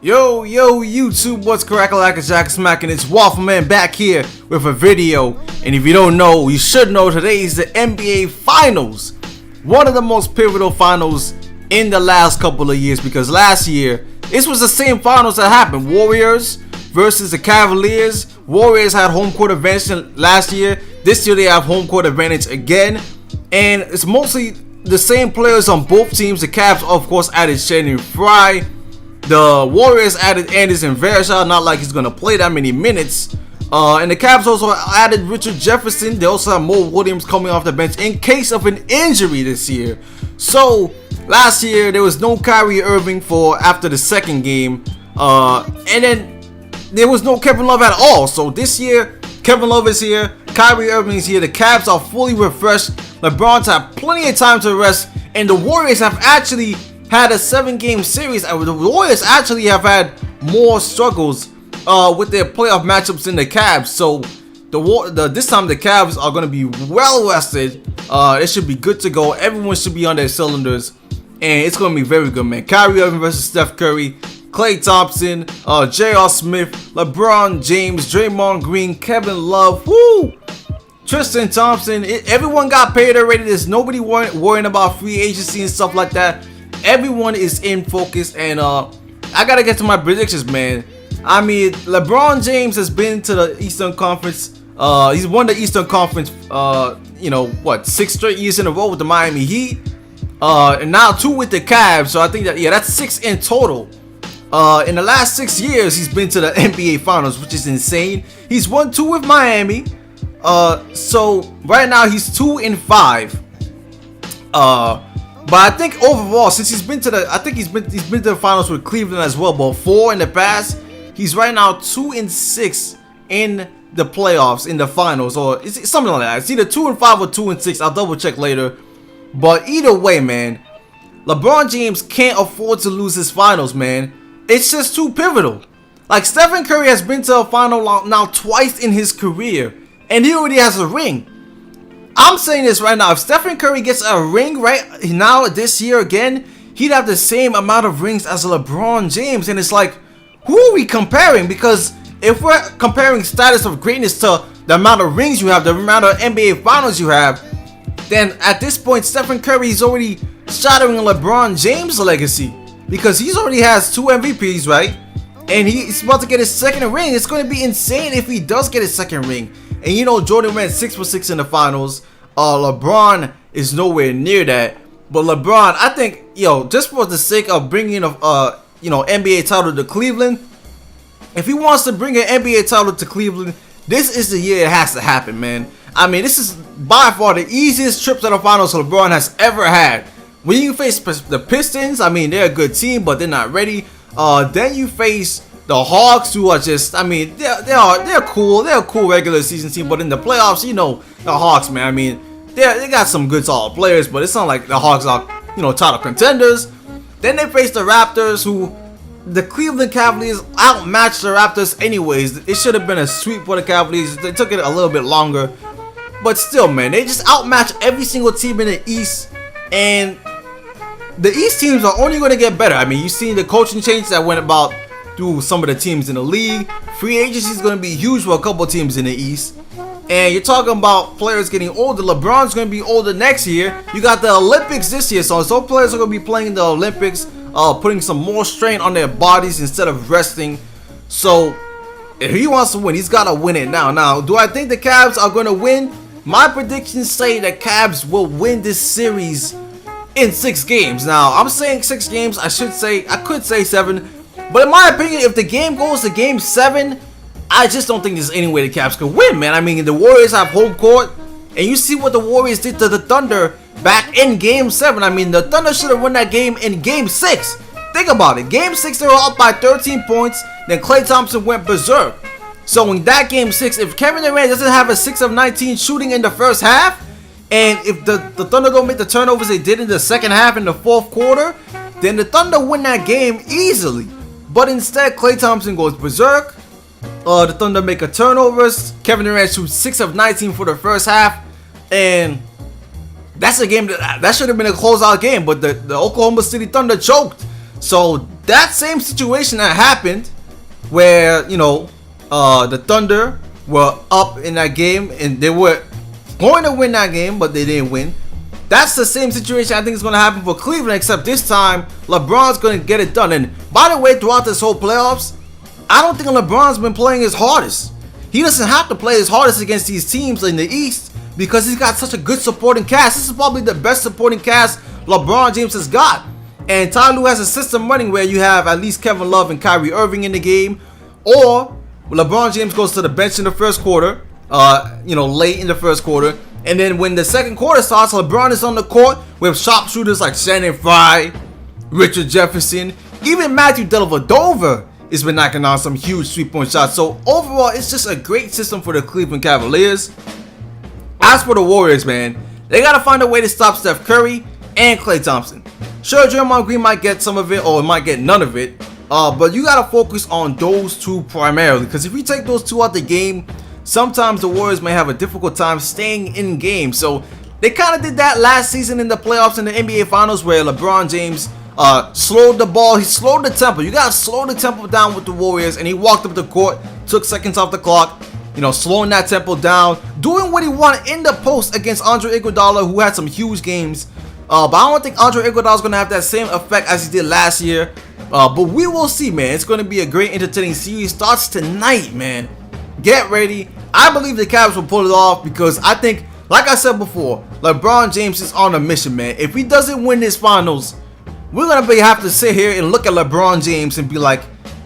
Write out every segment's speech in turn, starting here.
Yo, YouTube, what's crack-a-lack-a jack smacking? It's Waffle Man back here with a video. And if you don't know, you should know today is the NBA Finals. One of the most pivotal finals in the last couple of years, because last year, this was the same finals that happened. Warriors versus the Cavaliers. Warriors had home court advantage last year. This year they have home court advantage again. And it's mostly the same players on both teams. The Cavs, of course, added Shannon Fry. The Warriors added Anderson Varejao, not like he's going to play that many minutes. And the Cavs also added Richard Jefferson. They also have Mo Williams coming off the bench in case of an injury this year. So, last year, there was no Kyrie Irving for after the second game. And then there was no Kevin Love at all. So, this year, Kevin Love is here. Kyrie Irving is here. The Cavs are fully refreshed. LeBron's had plenty of time to rest. And the Warriors have actually had a 7-game series. The Warriors actually have had more struggles with their playoff matchups than the Cavs. So this time the Cavs are going to be well rested. It should be good to go. Everyone should be on their cylinders, and it's going to be very good, man. Kyrie Irving versus Steph Curry, Klay Thompson, J.R. Smith, LeBron James, Draymond Green, Kevin Love, Tristan Thompson. Everyone got paid already. There's nobody worrying about free agency and stuff like that. Everyone is in focus, and I gotta get to my predictions, man. I mean, LeBron James has been to the Eastern Conference. He's won the Eastern Conference, 6 straight years in a row with the Miami Heat, and now 2 with the Cavs. So I think that that's 6 in total. In the last 6 years, he's been to the NBA Finals, which is insane. He's won 2 with Miami. So right now he's 2-5. But I think overall, since he's been to the finals with Cleveland as well, but 4 in the past. He's right now 2-6 in the playoffs, in the finals, or it's something like that. It's either 2-5 or 2-6. I'll double check later. But either way, man, LeBron James can't afford to lose his finals, man. It's just too pivotal. Like, Stephen Curry has been to a final now twice in his career, and he already has a ring. I'm saying this right now. If Stephen Curry gets a ring right now this year again, he'd have the same amount of rings as LeBron James. And it's like, who are we comparing? Because if we're comparing status of greatness to the amount of rings you have, the amount of NBA Finals you have, then at this point, Stephen Curry is already shattering LeBron James' legacy, because he's already has 2 MVPs, right? And he's about to get his second ring. It's going to be insane if he does get his second ring. And you know, Jordan went 6 for 6 in the finals. LeBron is nowhere near that. But LeBron, I think, just for the sake of bringing NBA title to Cleveland, if he wants to bring an NBA title to Cleveland, this is the year it has to happen, man. I mean, this is by far the easiest trip to the finals LeBron has ever had. When you face the Pistons, I mean, they're a good team, but they're not ready. Then you face the Hawks, who are just, I mean, they're cool. They're a cool regular season team, but in the playoffs, the Hawks, man, I mean, they got some good solid players, but it's not like the Hawks are, title contenders. Then they face the Raptors, who the Cleveland Cavaliers outmatched the Raptors anyways. It should have been a sweep for the Cavaliers. They took it a little bit longer, but still, man, they just outmatched every single team in the East, and the East teams are only going to get better. I mean, you've seen the coaching change that went about through some of the teams in the league. Free agency is going to be huge for a couple teams in the East. And you're talking about players getting older. LeBron's going to be older next year. You got the Olympics this year, so some players are going to be playing the Olympics, putting some more strain on their bodies instead of resting. So if he wants to win, he's got to win it now. Now, do I think the Cavs are going to win? My predictions say the Cavs will win this series in 6 games. Now, I'm saying 6 games. I could say 7. But in my opinion, if the game goes to game 7, I just don't think there's any way the Cavs can win, man. I mean, the Warriors have home court, and you see what the Warriors did to the Thunder back in game 7. I mean, the Thunder should have won that game in game 6. Think about it. Game 6, they were up by 13 points. Then Klay Thompson went berserk. So in that game 6, if Kevin Durant doesn't have a 6 of 19 shooting in the first half, and if the Thunder don't make the turnovers they did in the second half in the fourth quarter, then the Thunder win that game easily. But instead, Klay Thompson goes berserk. The Thunder make a turnovers. Kevin Durant shoots 6 of 19 for the first half, and that's a game that should have been a closeout game. But the Oklahoma City Thunder choked. So that same situation that happened where, you know, the Thunder were up in that game and they were going to win that game, but they didn't win. That's the same situation I think is going to happen for Cleveland, except this time LeBron's going to get it done. And by the way, throughout this whole playoffs, I don't think LeBron's been playing his hardest. He doesn't have to play his hardest against these teams in the East because he's got such a good supporting cast. This is probably the best supporting cast LeBron James has got. And Ty Lue has a system running where you have at least Kevin Love and Kyrie Irving in the game, or LeBron James goes to the bench in the first quarter, late in the first quarter, and then when the second quarter starts, LeBron is on the court with sharpshooters like Shannon Fry, Richard Jefferson, even Matthew Dellavedova has been knocking down some huge 3-point shots. So overall, it's just a great system for the Cleveland Cavaliers. As for the Warriors, man, they gotta find a way to stop Steph Curry and Klay Thompson. Sure, Draymond Green might get some of it or might get none of it, but you gotta focus on those two primarily, because if you take those two out the game, sometimes the Warriors may have a difficult time staying in game. So they kind of did that last season in the playoffs in the NBA Finals, where LeBron James slowed the ball. He slowed the tempo. You gotta slow the tempo down with the Warriors, and he walked up the court, took seconds off the clock, slowing that tempo down, doing what he wanted in the post against Andre Iguodala, who had some huge games. But I don't think Andre Iguodala is going to have that same effect as he did last year. But we will see, man. It's going to be a great, entertaining series. Starts tonight, man. Get ready. I believe the Cavs will pull it off because I think, like I said before, LeBron James is on a mission, man. If he doesn't win this finals, we're going to have to sit here and look at LeBron James and be like,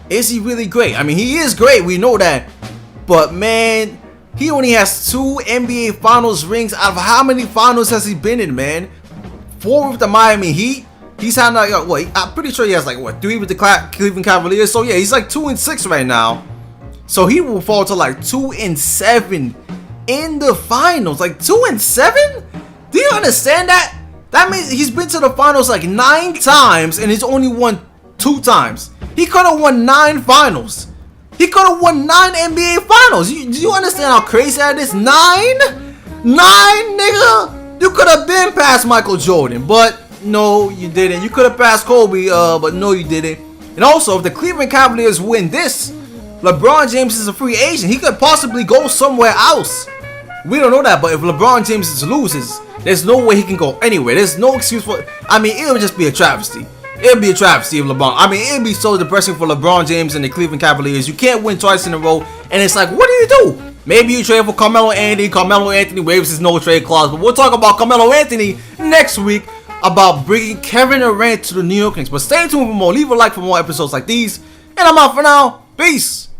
is he really great? I mean, he is great. We know that. But, man, he only has 2 NBA Finals rings out of how many finals has he been in, man? 4 with the Miami Heat. He's had like I'm pretty sure he has like 3 with the Cleveland Cavaliers. So yeah, he's like 2-6 right now. So he will fall to like 2-7 in the finals. Like 2-7? Do you understand that? That means he's been to the finals like 9 times and he's only won 2 times. He could have won 9 finals. He could have won 9 NBA finals. Do you understand how crazy that is? 9, nigga. You could have been past Michael Jordan, but no, you didn't. You could have passed Kobe, but no, you didn't. And also, if the Cleveland Cavaliers win this, LeBron James is a free agent. He could possibly go somewhere else. We don't know that, but if LeBron James loses, there's no way he can go anywhere. There's no excuse for it. I mean, it'll just be a travesty. It'll be a travesty of LeBron. I mean, it'll be so depressing for LeBron James and the Cleveland Cavaliers. You can't win twice in a row, and it's like, what do you do? Maybe you trade for Carmelo Anthony. Carmelo Anthony waives his no trade clause. But we'll talk about Carmelo Anthony next week, about bringing Kevin Durant to the New York Knicks. But stay tuned for more. Leave a like for more episodes like these. And I'm out for now. Peace.